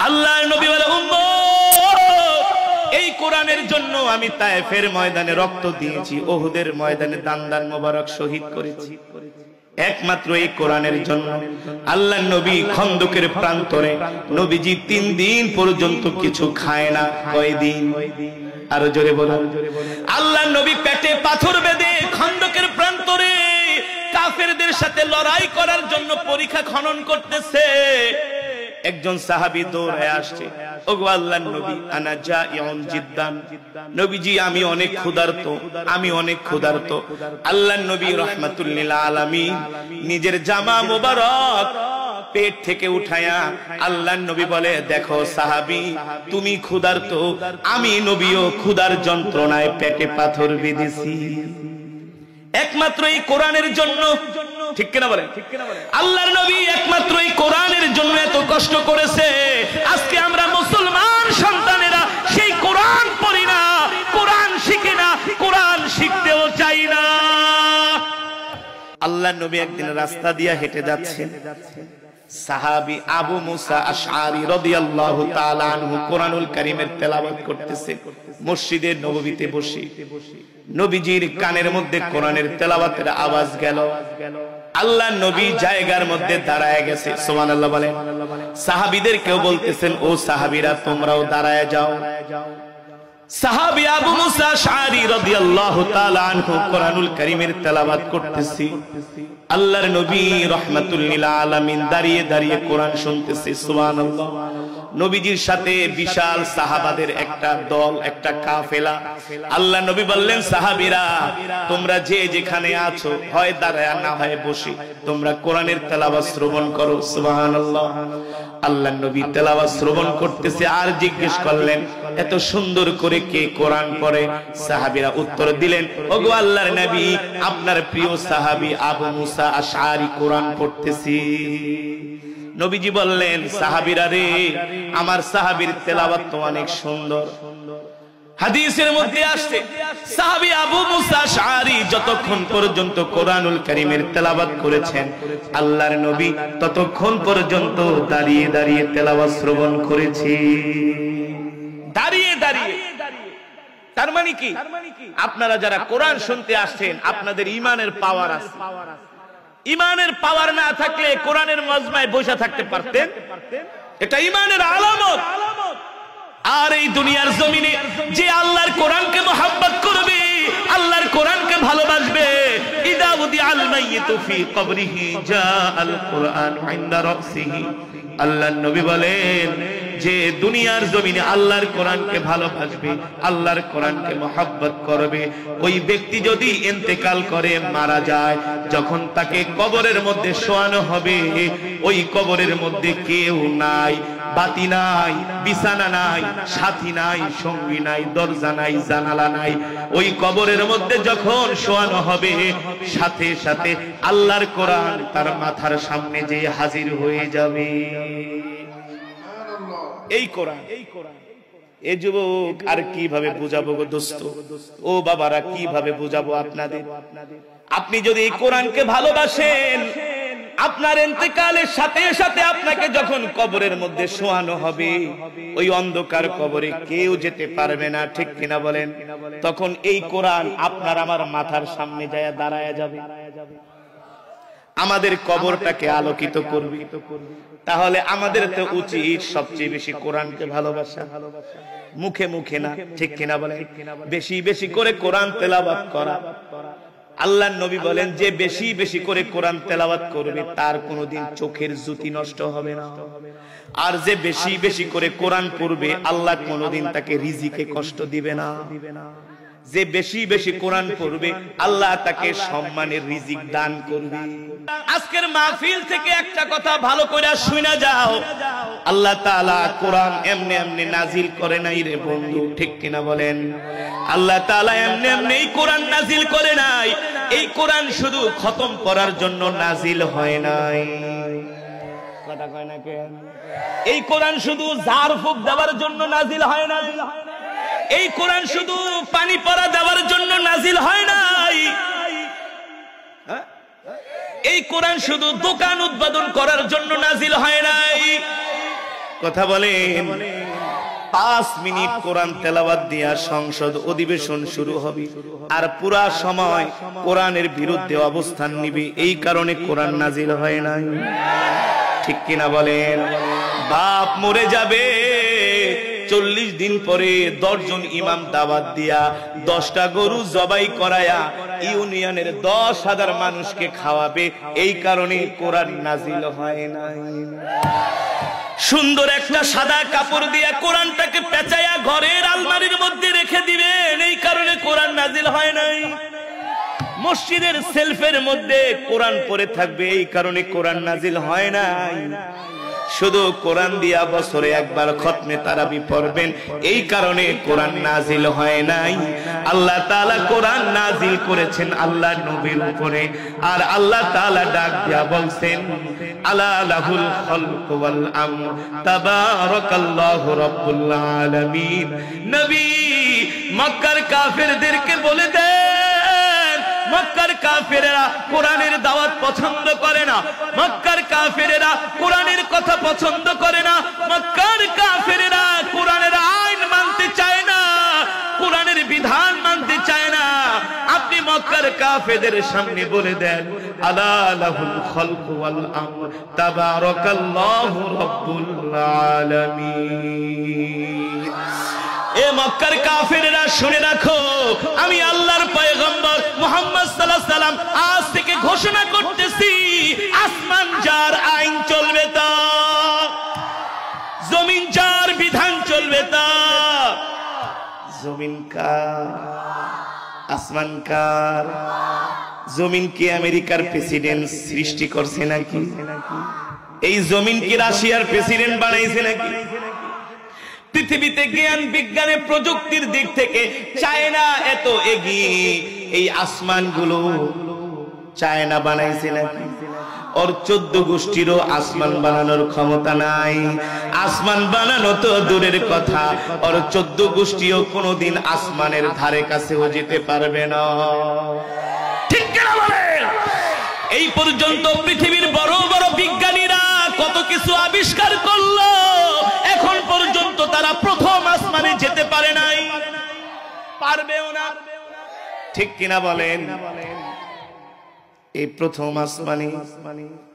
আল্লাহর নবী বলে উম্মত এই কোরআনের জন্য আমি তায়েফের ময়দানে রক্ত দিয়েছি, উহুদের ময়দানে দান মোবারক শহীদ করেছি, একমাত্র এই কোরআনের জন্য। আল্লাহর নবী খন্দকের প্রান্তরে নবীজি 3 দিন পর্যন্ত কিছু খায় না। কয়দিন? আরো জোরে বলুন। আল্লাহর নবী পেটে পাথর বেঁধে খন্দকের প্রান্তরে কাফেরদের সাথে লড়াই করার জন্য পরীক্ষা খনন করতেছে। একজন সাহাবী দৌড়ে আসছে, ওগো আল্লাহর নবী আনা জাইউন জিদ্দান, নবীজি আমি অনেক ক্ষুধার্ত, আমি অনেক ক্ষুধার্ত। আল্লাহর নবী রাহমাতুল লিল আলামিন নিজের জামা মোবারক পেট থেকে উঠায়া আল্লাহর নবী বলে, দেখো সাহাবী তুমি ক্ষুধার্ত, আমি নবীও ক্ষুধার যন্ত্রণায় পেটে পাথর বেঁধেছি একমাত্র এই কোরআনের জন্য। ঠিক কিনা বলেন? আল্লাহর নবী একমাত্র এই কোরআনের জন্য এত কষ্ট করেছে। আজকে আমরা মুসলমান সন্তানেরা সেই কোরআন পড়ি না, কোরআন শিখি না, কোরআন শিখতেও চাই না। আল্লাহর নবী একদিন রাস্তা দিয়ে হেঁটে যাচ্ছেন, সাহাবী আবু মুসা আশআরী রাদিয়াল্লাহু তাআলা আনহু কোরআনুল কারীমের তেলাওয়াত করতেছে মসজিদে নববীতে বসে। নবীজির কানের মধ্যে কোরআনের তেলাওয়াতের আওয়াজ গেল। আল্লাহ নবী জায়গার মধ্যে দাঁড়ায় গেছে, সুবহানাল্লাহ বলেন। সাহাবীদের কেউ বলতেছেন, ও সাহাবীরা তোমরাও দাঁড়ায় যাও। সাহাবী আবু মুসা আশআরী রাদিয়াল্লাহু তাআলা আনহু কোরআনুল কারীমের তেলাওয়াত করতেছি, আল্লাহর নবী রাহমাতুল লিল আলামিন দাঁড়িয়ে দাঁড়িয়ে কোরআন শুনতেছে, সুবহানাল্লাহ। নবীজির সাথে বিশাল সাহাবাদের একটা দল, একটা কাফেলা। আল্লাহ নবী বললেন, সাহাবীরা তোমরা যে যেখানে আছো, হয় দাঁড়ায় না হয় বসে, তোমরা কোরআনের তেলাওয়াত শ্রবণ করো, সুবহানাল্লাহ। আল্লাহ নবী তেলাওয়াত শ্রবণ করতেছে, আর জিজ্ঞেস করলেন, এত সুন্দর করে কে কোরআন পড়ে? সাহাবীরা উত্তর দিলেন, ওগো আল্লাহর নবী আপনার প্রিয় সাহাবী আবু মুসা আশআরী কোরআন পড়তেছি। নবীজি বললেন, সাহাবীরা রে, আমার সাহাবীর তেলাওয়াত তো অনেক সুন্দর। হাদিসের মধ্যে আসছে, সাহাবী আবু মুসা আশআরী যতক্ষণ পর্যন্ত কোরআনুল কারীমের তেলাওয়াত করেছেন, আল্লাহর নবী ততক্ষণ পর্যন্ত দাঁড়িয়ে দাঁড়িয়ে তেলাওয়াত শ্রবণ করেছে, দাঁড়িয়ে দাঁড়িয়ে। তার মানে কি, আপনারা যারা কোরআন শুনতে আসছেন আপনাদের ঈমানের পাওয়ার আছে। ঈমানের পাওয়ার না থাকলে কোরআনের মজমায় বসে থাকতে পারতেন? এটা ঈমানের আলামত। আর এই দুনিয়ার জমিনে যে আল্লাহর কোরআনকে মহব্বত করবে, আল্লাহর কোরআনকে ভালোবাসবে, ইদা উদিআল মাইয়িতু ফি কবরিহি জাআল কুরআন ইনদা রাসিহি। আল্লাহর নবী বলেন, যে দুনিয়ার জমিনে আল্লাহর কোরআনকে ভালোবাসবে, আল্লাহর কোরআনকে মহব্বত করবে, ওই ব্যক্তি যদি ইন্তেকাল করে মারা যায়, যখন তাকে কবরের মধ্যে শোয়ানো হবে, ওই কবরের মধ্যে কেউ নাই, বাতি নাই, বিছানা নাই, সাথী নাই, সঙ্গী নাই, দরজা নাই, জানালা নাই। ওই কবরের মধ্যে যখন শোয়ানো হবে, সাথে সাথে আল্লাহর কোরআন তার মাথার সামনে যে হাজির হয়ে যাবে। এই কোরআন, এই যুবক আর কিভাবে বুঝাবো গো দোস্ত, ও বাবারা কিভাবে বুঝাবো আপনাদের? আপনি যদি এই কোরআনকে ভালোবাসেন, আপনার ইন্তেকালের সাথে সাথে আপনাকে যখন কবরের মধ্যে শোয়ানো হবে, ওই অন্ধকার কবরে কেউ যেতে পারবে না, ঠিক কিনা বলেন? তখন এই কোরআন আপনার আমার মাথার সামনে যায় দাঁড়ায় যাবে, আমাদের কবরটাকে আলোকিত করবে। তাহলে আমাদের তো উচিত সবচেয়ে বেশি কোরআনকে ভালোবাসা, মুখে মুখে না, ঠিক কিনা বলেন? বেশি বেশি করে কোরআন তেলাওয়াত করা। আল্লাহর নবী বলেন, যে বেশি বেশি করে কোরআন তেলাওয়াত করবে তার কোনোদিন চোখের জ্যোতি নষ্ট হবে না। আর যে বেশি বেশি করে কোরআন পড়বে, আল্লাহ কোনোদিন তাকে রিজিকে কষ্ট দিবে না। যে বেশি বেশি কোরআন পড়বে, আল্লাহ তাকে সম্মানের রিজিক দান করবে। আজকের মাহফিল থেকে একটা কথা ভালো করে শুনে যাও, আল্লাহ তাআলা কোরআন এমনি এমনি নাজিল করে নাই রে বন্ধু, ঠিক কিনা বলেন? আল্লাহ তাআলা এমনি এমনি এই কোরআন নাজিল করে নাই। এই কোরআন শুধু খতম করার জন্য নাজিল হয় নাই। কথা কয় না কেন? এই কোরআন শুধু ঝাড় ফুঁক দেওয়ার জন্য নাজিল হয় নাই। এই কোরআন শুধু পানি পড়া দেওয়ার জন্য নাজিল হয় নাই। এই কোরআন শুধু দোকান উদ্বোধন করার জন্য নাজিল হয় নাই। কথা বলেন। 5 মিনিট কোরআন তেলাওয়াত দিয়া সংসদ অধিবেশন শুরু হবে, আর পুরা সময় কোরআনের বিরুদ্ধে অবস্থান নিবে। এই কারণে কোরআন নাজিল হয় নাই। ঠিক কিনা বলেন? বাপ মরে যাবে, 40 দিন পরে 10 জন ইমাম দাওয়াত দিয়া 10টা গরু জবাই করায়া ইউনিয়নের 10,000 মানুষকে খাওয়াবে। এই কারণে কোরআন নাজিল হয় নাই। সুন্দর একটা সাদা কাপড় দিয়া কোরআনটাকে পেঁচায়া ঘরের আলমারির মধ্যে রেখে দিবেন, এই কারণে কোরআন নাজিল হয় নাই। মসজিদের সেলফের মধ্যে কোরআন পড়ে থাকবে, এই কারণে কোরআন নাজিল হয় নাই। শুধু কোরআন দিয়া বছরে একবার খতমে তারাবি পড়বেন, এই কারণে কোরআন নাজিল হয় নাই। আল্লাহ তাআলা কোরআন নাজিল করেছেন আল্লাহর নবীর উপরে, আর আল্লাহ তাআলা ডাক দিয়া বলছেন আলা লাহুল খালকু ওয়াল আমর তাবারাকাল্লাহু রাব্বুল আলামিন। নবী মক্কার কাফেরদেরকে বলে দেন, মক্কার কাফেরেরা কোরআনের দাওয়াত পছন্দ করে না, মক্কার কাফেরেরা কোরআনের কথা পছন্দ করে না, মক্কার কাফেরেরা কোরআনের আইন মানতে চায় না, কোরআনের বিধান মানতে চায় না। আপনি মক্কার কাফেরদের সামনে বলে দেন আলা লাহুল খালকু ওয়াল আমর তাবারাকাল্লাহু রাব্বুল আলামিন। এ মক্কার কাফেররা শুনে রাখো, আমি আল্লাহর পয়গম্বর মুহাম্মদ সাল্লাল্লাহু আলাইহি সাল্লাম আজ থেকে ঘোষণা করতেছি, আসমান যার আইন চলবে তা, জমিন যার বিধান চলবে তা। জমিন কার? আসমান কার? জমিন কি আমেরিকার প্রেসিডেন্ট সৃষ্টি করছে নাকি? এই জমিন কি রাশিয়ার প্রেসিডেন্ট বানাইছে নাকি? পৃথিবীতে জ্ঞান বিজ্ঞানের প্রযুক্তির দিক থেকে চায়না এত এগিয়ে, এই আসমানগুলো চায়না বানাইছে নাকি? ওর 14 গোষ্ঠীরও আসমান বানানোর ক্ষমতা নাই। আসমান বানানো তো দূরের কথা, ওর 14 গোষ্ঠীও কোনোদিন আসমানের ধারে কাছেও যেতে পারবে না। ঠিক কিনা বলেন? এই পর্যন্ত পৃথিবীর বড় বড় বিজ্ঞানীরা কত কিছু আবিষ্কার করলো, এখন পর্যন্ত তারা প্রথম আসমানে যেতে পারে নাই, পারবেও না। ঠিক কিনা বলেন? এই প্রথম আসমানে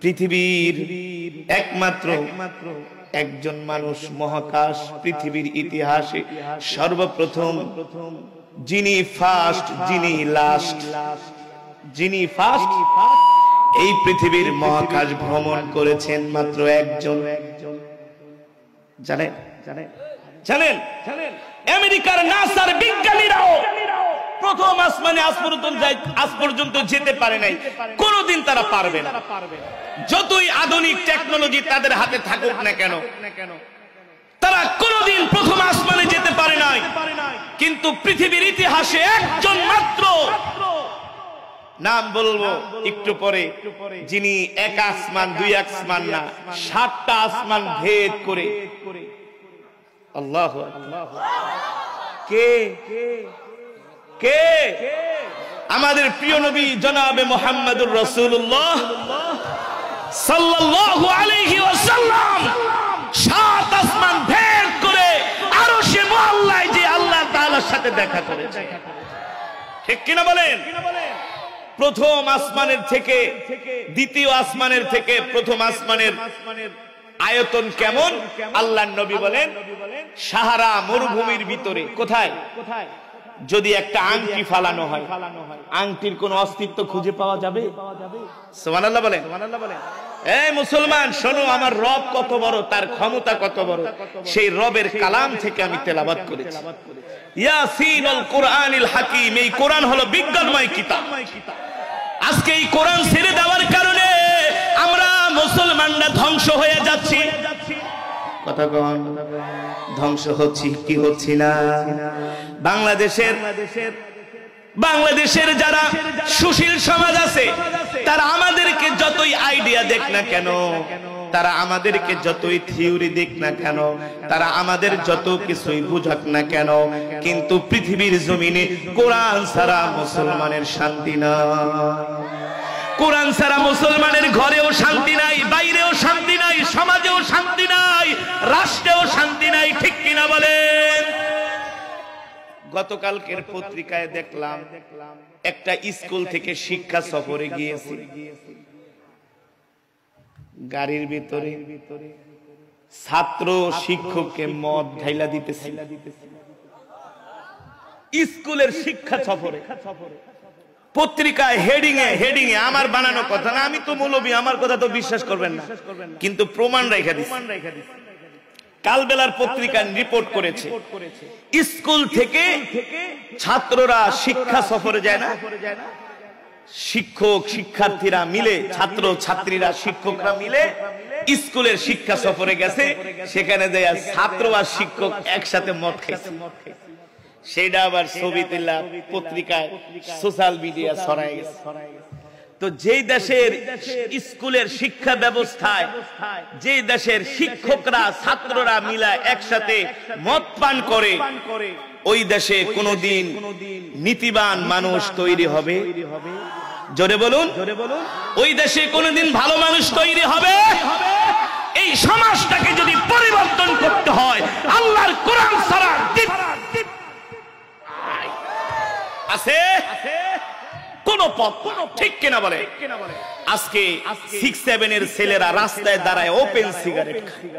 পৃথিবীর একমাত্র একজন মানুষ, মহাকাশ পৃথিবীর ইতিহাসে সর্বপ্রথম, যিনি ফার্স্ট, যিনি লাস্ট, যিনি ফার্স্ট এই পৃথিবীর মহাকাশ ভ্রমণ করেছেন মাত্র একজন। জানেন? জানেন? আমেরিকার নাসার বিজ্ঞানীরাও প্রথম আসমানে আজ পর্যন্ত যেতে পারে নাই, কোনদিন তারা পারবে না। যতই আধুনিক টেকনোলজি তাদের হাতে থাকুক না কেন, তারা কোনদিন প্রথম আসমানে যেতে পারে নাই। কিন্তু পৃথিবীর ইতিহাসে একজন মাত্র, নাম বলবো একটু পরে, যিনি এক আসমান, 2 আসমান না, 7টা আসমান ভেদ করে, আল্লাহু আকবার, কে? কে? আমাদের প্রিয় নবী জনাবে মুহাম্মদুর রাসূলুল্লাহ সাল্লাল্লাহু আলাইহি ওয়াসাল্লাম 7 আসমান ভেদ করে আরশে মুআল্লায় যে আল্লাহ তাআলার সাথে দেখা করেছে। ঠিক কিনা বলেন? প্রথম আসমানের থেকে দ্বিতীয় আসমানের থেকে প্রথম আসমানের আয়তন কেমন? আল্লাহর নবী বলেন সাহারা মরুভূমির ভিতরে, কোথায় যদি একটা আংটি ফালানো হয়, আংটির কোন অস্তিত্ব খুঁজে পাওয়া যাবে? সুবহানাল্লাহ বলেন। এই মুসলমান শোনো, আমার রব কত বড়, তার ক্ষমতা কত বড়, সেই রবের কালাম থেকে আমি তেলাওয়াত করেছি। ইয়াসিনুল কুরআনিল হাকিম, এই কোরআন হলো বিজ্ঞানময় কিতাব। আজকে এই কোরআন ছেড়ে দেওয়ার কারণে আমরা মুসলমানরা ধ্বংস হয়ে যাচ্ছি। কথা কন, ধ্বংস হচ্ছি কি হচ্ছি না? বাংলাদেশের যারা সুশীল সমাজ আছে, তারা আমাদেরকে যতই আইডিয়া দেখ না কেন, তারা আমাদেরকে যতই থিওরি দেখ না কেন, তারা আমাদের যত কিছুই বুঝাক না কেন, কিন্তু পৃথিবীর জমিনে কোরআন ছাড়া মুসলমানের শান্তি না। কোরআন ছাড়া মুসলমানের ঘরেও শান্তি নাই, বাইরেও শান্তি নাই, সমাজেও শান্তি নাই, রাষ্ট্রেও শান্তি নাই, ঠিক কিনা বলেন? গতকালকের পত্রিকায় দেখলাম একটা স্কুল থেকে শিক্ষা সফরে গিয়েছে, গাড়ির ভিতরে ছাত্র শিক্ষককে মদ ঢাইলা দিতেছে। স্কুলের শিক্ষা সফরে পত্রিকায় হেডিং এ আমার বানানো কথা না, আমি তো মৌলবী, আমার কথা তো বিশ্বাস করবেন না, কিন্তু প্রমাণ রেখে দিচ্ছি। কালবেলার পত্রিকা রিপোর্ট করেছে স্কুল থেকে ছাত্ররা শিক্ষা সফরে যায় না, শিক্ষক শিক্ষার্থীরা মিলে, ছাত্র ছাত্রীরা শিক্ষকরা মিলে স্কুলের শিক্ষা সফরে গেছে। সেখানে যায় ছাত্র আর শিক্ষক একসাথে মদ খাইছে। সেটা আবার ছবি তুলা পত্রিকায় সোশ্যাল মিডিয়া ছড়ায় গেছে। তো যেই দেশের স্কুলের শিক্ষা ব্যবস্থায় যে দেশের শিক্ষকরা ছাত্ররা মিলা একসাথে মদ পান করে, ওই দেশে কোনদিন নীতিবান মানুষ তৈরি হবে? জোরে বলুন। ওই দেশে কোনদিন ভালো মানুষ তৈরি হবে? এই সমাজটাকে যদি পরিবর্তন করতে হয়, আল্লাহর কোরআন ছাড়া আছে কোন পথ, ঠিক কিনা বলে? আজকে 6-7 এর ছেলেরা রাস্তায় দাঁড়ায় ওপেন সিগারেট খায়,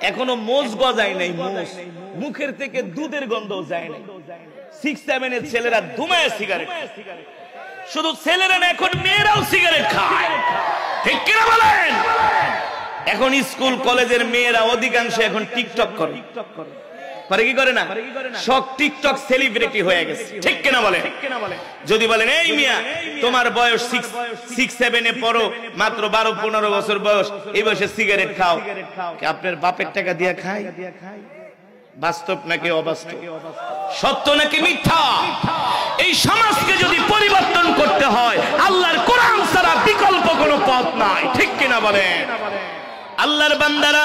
এখনো মোজ গজায় নাই, মুখের থেকে দুধের গন্ধ যায় নাই। 6-7 এর ছেলেরা ধুমায় সিগারেট, শুধু ছেলেরা না, এখন মেয়েরাও সিগারেট খায়, ঠিক কিনা বলেন? এখন স্কুল কলেজের মেয়েরা অধিকাংশ এখন টিকটক করে, পারে কি করে না? সব টিকটক সেলিব্রিটি হয়ে গেছে, ঠিক কিনা বলে? যদি বলেন এই মিয়া তোমার বয়স 6-7 এ পড়ো, মাত্র 12-15 বছর বয়স, এই বয়সে সিগারেট খাও, আপনার বাপের টাকা দিয়ে খায়? বাস্তব নাকি অবাস্তব? সত্য নাকি মিথ্যা? এই সমাজকে যদি পরিবর্তন করতে হয়, আল্লাহর কোরআন ছাড়া বিকল্প কোনো পথ নাই, ঠিক কিনা বলেন? আল্লাহর বান্দারা